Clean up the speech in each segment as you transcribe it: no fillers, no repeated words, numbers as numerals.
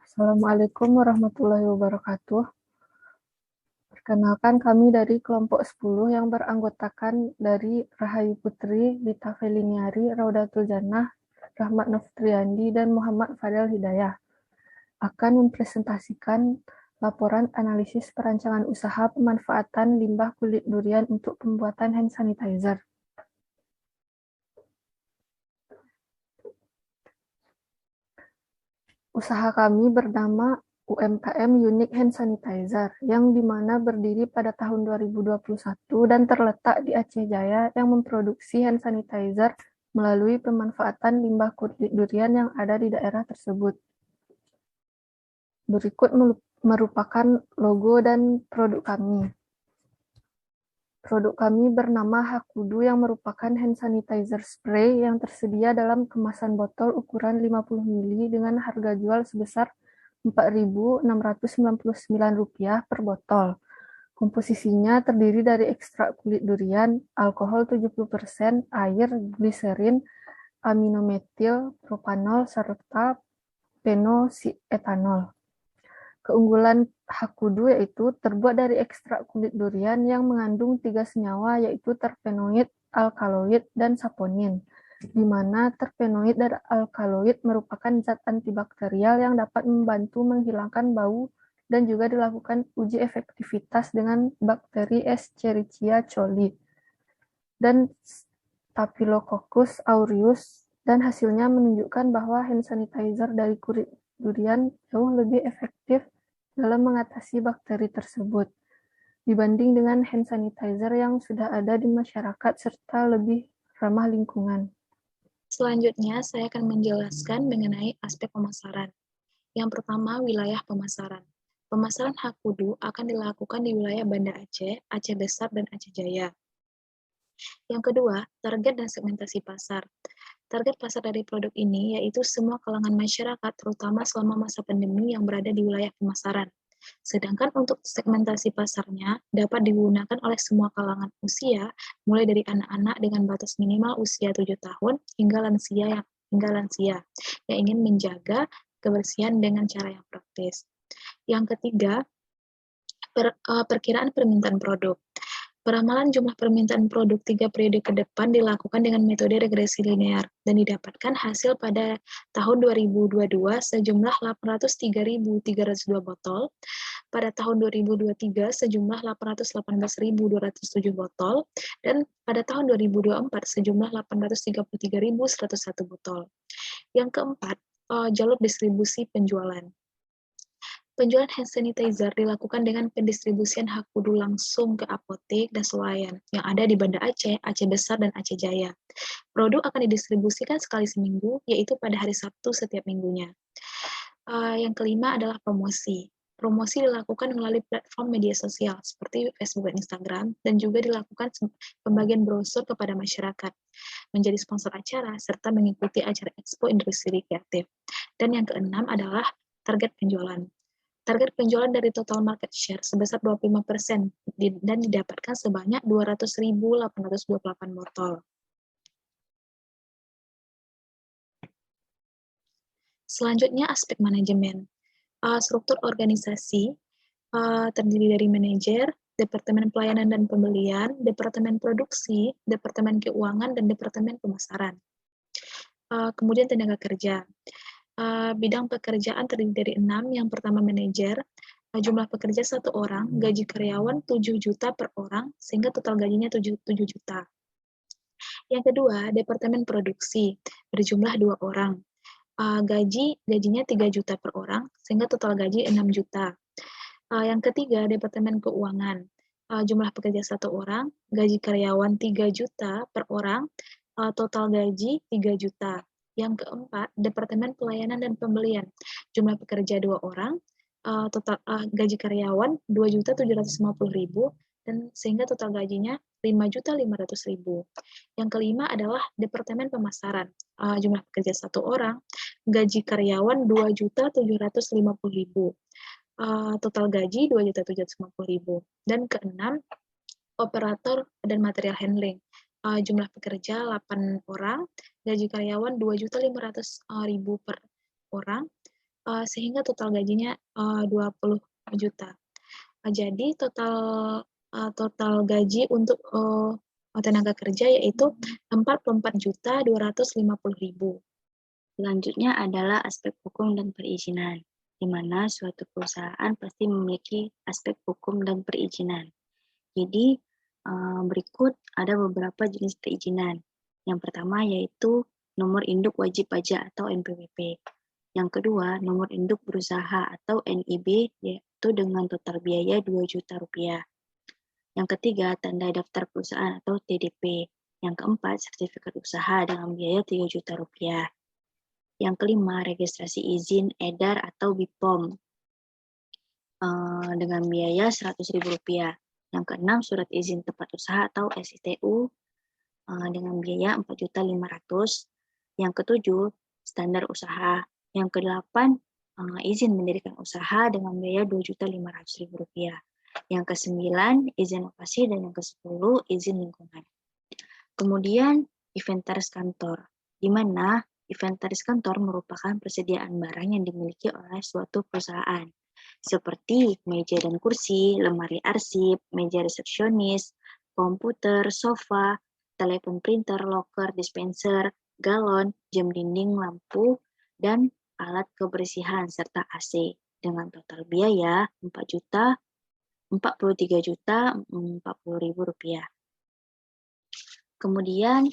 Assalamualaikum warahmatullahi wabarakatuh. Perkenalkan kami dari kelompok 10 yang beranggotakan dari Rahayu Putri, Lita Feliniari, Raudatul Jannah, Rahmat Noftriandi, dan Muhammad Fadel Hidayah akan mempresentasikan laporan analisis perancangan usaha pemanfaatan limbah kulit durian untuk pembuatan hand sanitizer. Usaha kami bernama UMKM Unique Hand Sanitizer, yang dimana berdiri pada tahun 2021 dan terletak di Aceh Jaya yang memproduksi hand sanitizer melalui pemanfaatan limbah kulit durian yang ada di daerah tersebut. Berikut merupakan logo dan produk kami. Produk kami bernama Hakudu yang merupakan hand sanitizer spray yang tersedia dalam kemasan botol ukuran 50 ml dengan harga jual sebesar Rp4.699 per botol. Komposisinya terdiri dari ekstrak kulit durian, alkohol 70%, air, gliserin, aminometil, propanol, serta phenoxyetanol. Keunggulan Hakudu yaitu terbuat dari ekstrak kulit durian yang mengandung 3 senyawa yaitu terpenoid, alkaloid, dan saponin, di mana terpenoid dan alkaloid merupakan zat antibakterial yang dapat membantu menghilangkan bau dan juga dilakukan uji efektivitas dengan bakteri Escherichia coli dan Staphylococcus aureus, dan hasilnya menunjukkan bahwa hand sanitizer dari kulit durian jauh lebih efektif dalam mengatasi bakteri tersebut dibanding dengan hand sanitizer yang sudah ada di masyarakat serta lebih ramah lingkungan. Selanjutnya, saya akan menjelaskan mengenai aspek pemasaran. Yang pertama, wilayah pemasaran. Pemasaran Hakudu akan dilakukan di wilayah Banda Aceh, Aceh Besar, dan Aceh Jaya. Yang kedua, target dan segmentasi pasar. Target pasar dari produk ini yaitu semua kalangan masyarakat, terutama selama masa pandemi yang berada di wilayah pemasaran. Sedangkan untuk segmentasi pasarnya dapat digunakan oleh semua kalangan usia, mulai dari anak-anak dengan batas minimal usia 7 tahun hingga lansia yang ingin menjaga kebersihan dengan cara yang praktis. Yang ketiga, perkiraan permintaan produk. Peramalan jumlah permintaan produk 3 periode ke depan dilakukan dengan metode regresi linear dan didapatkan hasil pada tahun 2022 sejumlah 803.302 botol, pada tahun 2023 sejumlah 818.207 botol, dan pada tahun 2024 sejumlah 833.101 botol. Yang keempat, jalur distribusi penjualan. Penjualan hand sanitizer dilakukan dengan pendistribusian Hakudu langsung ke apotek dan swalayan yang ada di Banda Aceh, Aceh Besar, dan Aceh Jaya. Produk akan didistribusikan sekali seminggu, yaitu pada hari Sabtu setiap minggunya. Yang kelima adalah promosi. Promosi dilakukan melalui platform media sosial seperti Facebook dan Instagram, dan juga dilakukan pembagian brosur kepada masyarakat, menjadi sponsor acara, serta mengikuti acara Expo Industri Kreatif. Dan yang keenam adalah target penjualan. Target penjualan dari total market share sebesar 25% dan didapatkan sebanyak 200.828 botol. Selanjutnya, aspek manajemen. Struktur organisasi terdiri dari manajer, Departemen Pelayanan dan Pembelian, Departemen Produksi, Departemen Keuangan, dan Departemen Pemasaran. Kemudian tenaga kerja. Bidang pekerjaan terdiri dari 6, yang pertama manajer, jumlah pekerja 1 orang, gaji karyawan 7 juta per orang, sehingga total gajinya 7 juta. Yang kedua, departemen produksi, berjumlah 2 orang, gajinya 3 juta per orang, sehingga total gaji 6 juta. Yang ketiga, departemen keuangan, jumlah pekerja 1 orang, gaji karyawan 3 juta per orang, total gaji 3 juta. Yang keempat, Departemen Pelayanan dan Pembelian. Jumlah pekerja 2 orang, total gaji karyawan 2.750.000, dan sehingga total gajinya 5.500.000. Yang kelima adalah Departemen Pemasaran. Jumlah pekerja 1 orang, gaji karyawan 2.750.000. Total gaji 2.750.000. Dan keenam, Operator dan Material Handling. Jumlah pekerja 8 orang, gaji karyawan 2.500.000 per orang, sehingga total gajinya 20 juta. Jadi total gaji untuk tenaga kerja yaitu 44.250.000. Selanjutnya adalah aspek hukum dan perizinan, di mana suatu perusahaan pasti memiliki aspek hukum dan perizinan. Jadi, berikut ada beberapa jenis perizinan. Yang pertama yaitu nomor induk wajib pajak atau NPWP. Yang kedua, nomor induk berusaha atau NIB, yaitu dengan total biaya 2 juta rupiah. Yang ketiga, tanda daftar perusahaan atau TDP. Yang keempat, sertifikat usaha dengan biaya 3 juta rupiah. Yang kelima, registrasi izin edar atau BPOM dengan biaya Rp100.000. Yang keenam, surat izin tempat usaha atau SITU dengan biaya 4.500.000. Yang ketujuh, standar usaha. Yang kedelapan, izin mendirikan usaha dengan biaya Rp2.500.000. Yang kesembilan, izin lokasi, dan yang kesepuluh, izin lingkungan. Kemudian, inventaris kantor, di mana inventaris kantor merupakan persediaan barang yang dimiliki oleh suatu perusahaan, seperti meja dan kursi, lemari arsip, meja resepsionis, komputer, sofa, telepon printer, loker, dispenser, galon, jam dinding, lampu, dan alat kebersihan serta AC dengan total biaya Rp43.040.000. Kemudian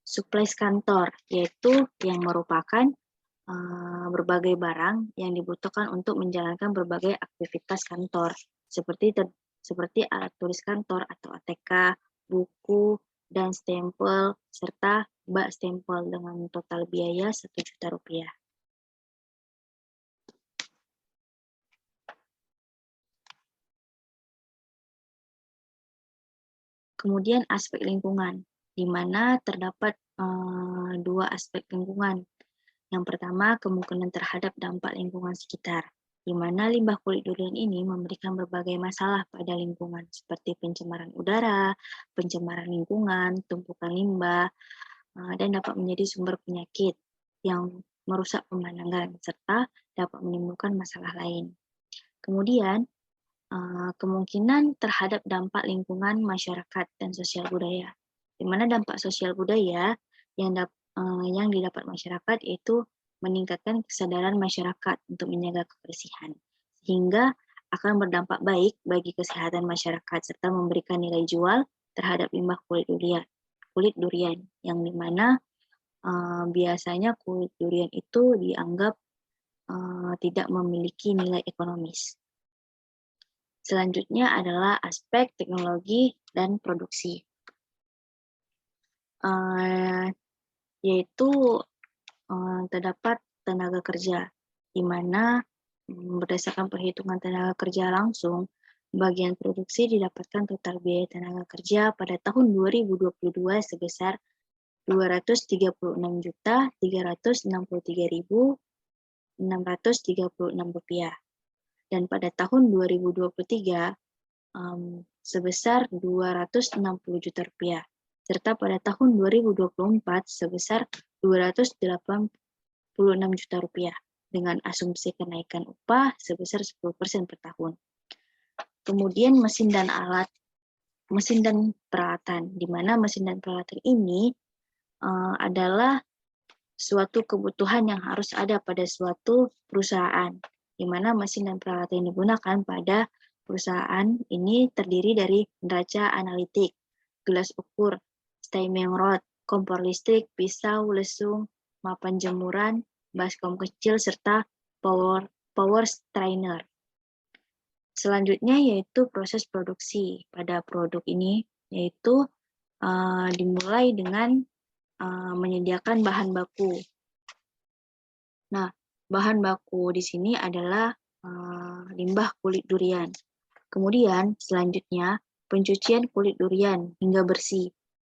supplies kantor, yaitu yang merupakan berbagai barang yang dibutuhkan untuk menjalankan berbagai aktivitas kantor, seperti alat tulis kantor atau ATK, buku, dan stempel, serta bak stempel dengan total biaya Rp1 juta. Kemudian aspek lingkungan, di mana terdapat dua aspek lingkungan. Yang pertama, kemungkinan terhadap dampak lingkungan sekitar, di mana limbah kulit durian ini memberikan berbagai masalah pada lingkungan, seperti pencemaran udara, pencemaran lingkungan, tumpukan limbah, dan dapat menjadi sumber penyakit yang merusak pemandangan, serta dapat menimbulkan masalah lain. Kemudian, kemungkinan terhadap dampak lingkungan masyarakat dan sosial budaya, di mana dampak sosial budaya yang didapat masyarakat yaitu meningkatkan kesadaran masyarakat untuk menjaga kebersihan, sehingga akan berdampak baik bagi kesehatan masyarakat serta memberikan nilai jual terhadap limbah kulit durian, yang dimana biasanya kulit durian itu dianggap tidak memiliki nilai ekonomis. Selanjutnya adalah aspek teknologi dan produksi, yaitu terdapat tenaga kerja, di mana berdasarkan perhitungan tenaga kerja langsung, bagian produksi didapatkan total biaya tenaga kerja pada tahun 2022 sebesar Rp236.363.636. Dan pada tahun 2023 sebesar Rp260 juta, serta pada tahun 2024 sebesar Rp286 juta dengan asumsi kenaikan upah sebesar 10% per tahun. Kemudian mesin dan peralatan, di mana mesin dan peralatan ini adalah suatu kebutuhan yang harus ada pada suatu perusahaan, di mana mesin dan peralatan yang digunakan pada perusahaan ini terdiri dari neraca analitik, gelas ukur, styming rod, kompor listrik, pisau, lesung, mapan jemuran, baskom kecil, serta power strainer. Selanjutnya yaitu proses produksi pada produk ini, yaitu dimulai dengan menyediakan bahan baku. Nah, bahan baku di sini adalah limbah kulit durian. Kemudian selanjutnya pencucian kulit durian hingga bersih.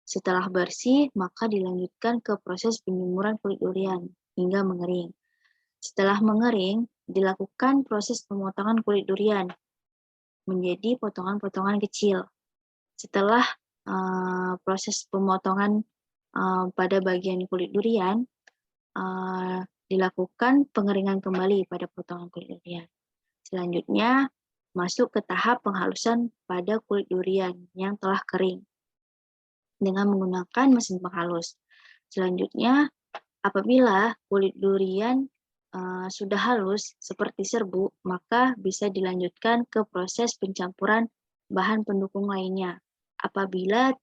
Setelah bersih, maka dilanjutkan ke proses penjemuran kulit durian hingga mengering. Setelah mengering, dilakukan proses pemotongan kulit durian menjadi potongan-potongan kecil. Setelah proses pemotongan pada bagian kulit durian, dilakukan pengeringan kembali pada potongan kulit durian. Selanjutnya, masuk ke tahap penghalusan pada kulit durian yang telah kering dengan menggunakan mesin penghalus. Selanjutnya, apabila kulit durian sudah halus seperti serbuk, maka bisa dilanjutkan ke proses pencampuran bahan pendukung lainnya. Apabila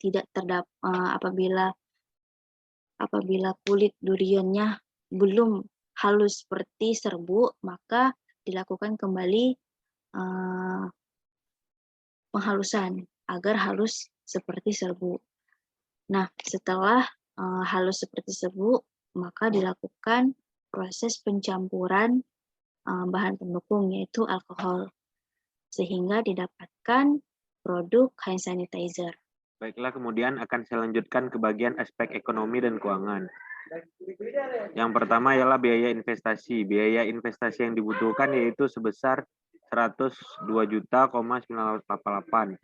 apabila kulit duriannya belum halus seperti serbuk, maka dilakukan kembali penghalusan agar halus seperti serbuk. Nah, setelah halus seperti serbuk, maka dilakukan proses pencampuran bahan pendukung yaitu alkohol, sehingga didapatkan produk hand sanitizer. Baiklah, kemudian akan saya lanjutkan ke bagian aspek ekonomi dan keuangan. Yang pertama ialah biaya investasi. Biaya investasi yang dibutuhkan yaitu sebesar 102.988.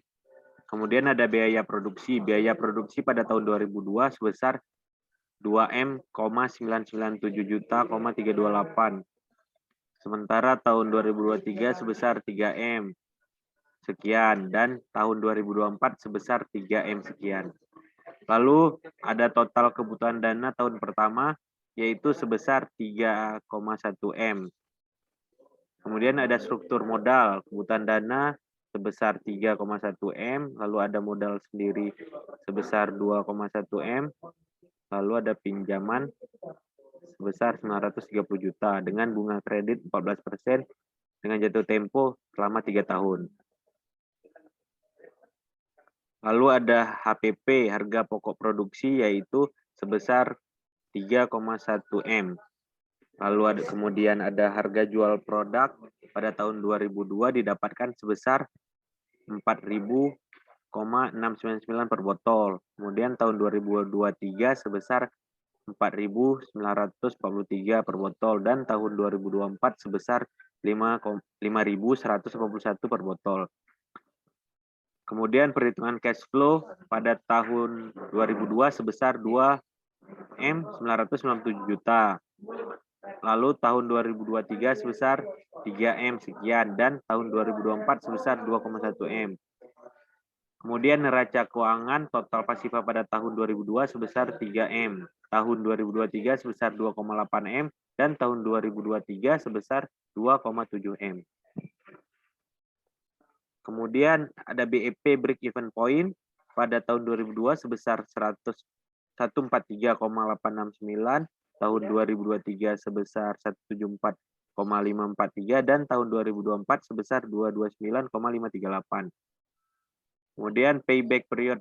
Kemudian ada biaya produksi. Biaya produksi pada tahun 2002 sebesar 2M,997 juta,328. Sementara tahun 2023 sebesar 3M sekian dan tahun 2024 sebesar 3M sekian. Lalu ada total kebutuhan dana tahun pertama yaitu sebesar 3,1 M. Kemudian ada struktur modal, kebutuhan dana sebesar 3,1 M, lalu ada modal sendiri sebesar 2,1 M, lalu ada pinjaman sebesar 930 juta dengan bunga kredit 14% dengan jatuh tempo selama 3 tahun. Lalu ada HPP, harga pokok produksi, yaitu sebesar 3,1 M. Lalu kemudian ada harga jual produk pada tahun 2002 didapatkan sebesar 4.000,699 per botol. Kemudian tahun 2023 sebesar 4.943 per botol dan tahun 2024 sebesar 5.181 per botol. Kemudian perhitungan cash flow pada tahun 2002 sebesar 2M997 juta. Lalu tahun 2023 sebesar 3M sekian dan tahun 2024 sebesar 2,1 M. Kemudian neraca keuangan total pasifa pada tahun 2002 sebesar 3M. Tahun 2023 sebesar 2,8 M dan tahun 2023 sebesar 2,7 M. Kemudian ada BEP break even point pada tahun 2002 sebesar 143,869, tahun 2023 sebesar 174,543 dan tahun 2024 sebesar 229,538. Kemudian payback period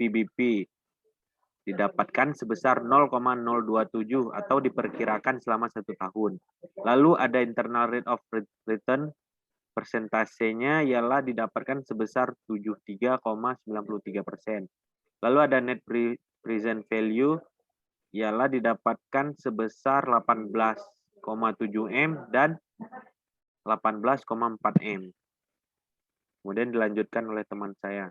PBP didapatkan sebesar 0,027 atau diperkirakan selama 1 tahun. Lalu ada internal rate of return, persentasenya ialah didapatkan sebesar 73,93%. Lalu ada net present value ialah didapatkan sebesar 18,7 M dan 18,4 M. Kemudian dilanjutkan oleh teman saya.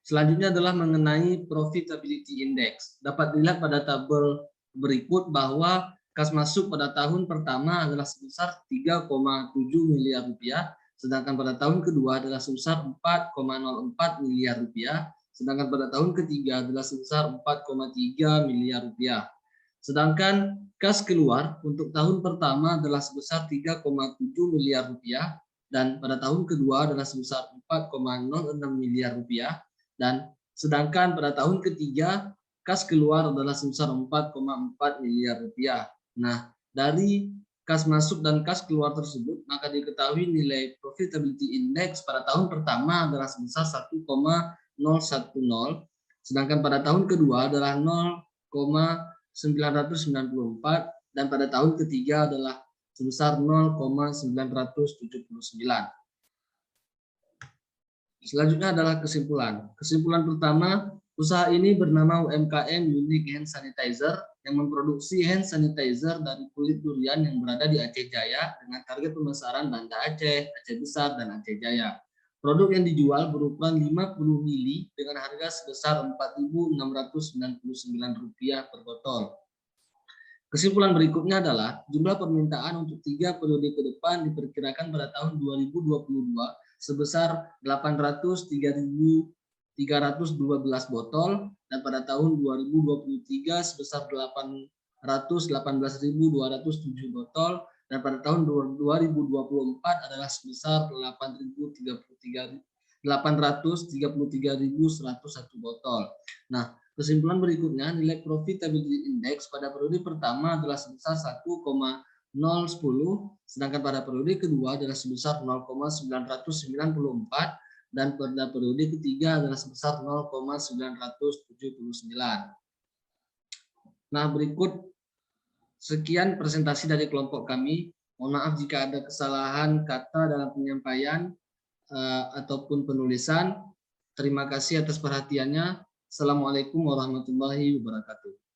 Selanjutnya adalah mengenai profitability index. Dapat dilihat pada tabel berikut bahwa kas masuk pada tahun pertama adalah sebesar 3,7 miliar rupiah, sedangkan pada tahun kedua adalah sebesar 4,04 miliar rupiah, sedangkan pada tahun ketiga adalah sebesar 4,3 miliar rupiah. Sedangkan kas keluar untuk tahun pertama adalah sebesar 3,7 miliar rupiah dan pada tahun kedua adalah sebesar 4,06 miliar rupiah dan sedangkan pada tahun ketiga kas keluar adalah sebesar 4,4 miliar rupiah. Nah, dari kas masuk dan kas keluar tersebut, maka diketahui nilai profitability index pada tahun pertama adalah sebesar 1,010, sedangkan pada tahun kedua adalah 0,994 dan pada tahun ketiga adalah sebesar 0,979. Selanjutnya adalah kesimpulan. Kesimpulan pertama, usaha ini bernama UMKM Unique Hand Sanitizer yang memproduksi hand sanitizer dari kulit durian yang berada di Aceh Jaya dengan target pemasaran Banda Aceh, Aceh Besar, dan Aceh Jaya. Produk yang dijual berukuran 50 mili dengan harga sebesar Rp4.699 per botol. Kesimpulan berikutnya adalah jumlah permintaan untuk 3 periode ke depan diperkirakan pada tahun 2022 sebesar 803.312 botol dan pada tahun 2023 sebesar 818.207 botol dan pada tahun 2024 adalah sebesar 833.101 botol. Nah, kesimpulan berikutnya, nilai profitability index pada periode pertama adalah sebesar 1,010, sedangkan pada periode kedua adalah sebesar 0,994, dan pada periode ketiga adalah sebesar 0,979. Nah, berikut sekian presentasi dari kelompok kami. Mohon maaf jika ada kesalahan kata dalam penyampaian ataupun penulisan. Terima kasih atas perhatiannya. Assalamualaikum warahmatullahi wabarakatuh.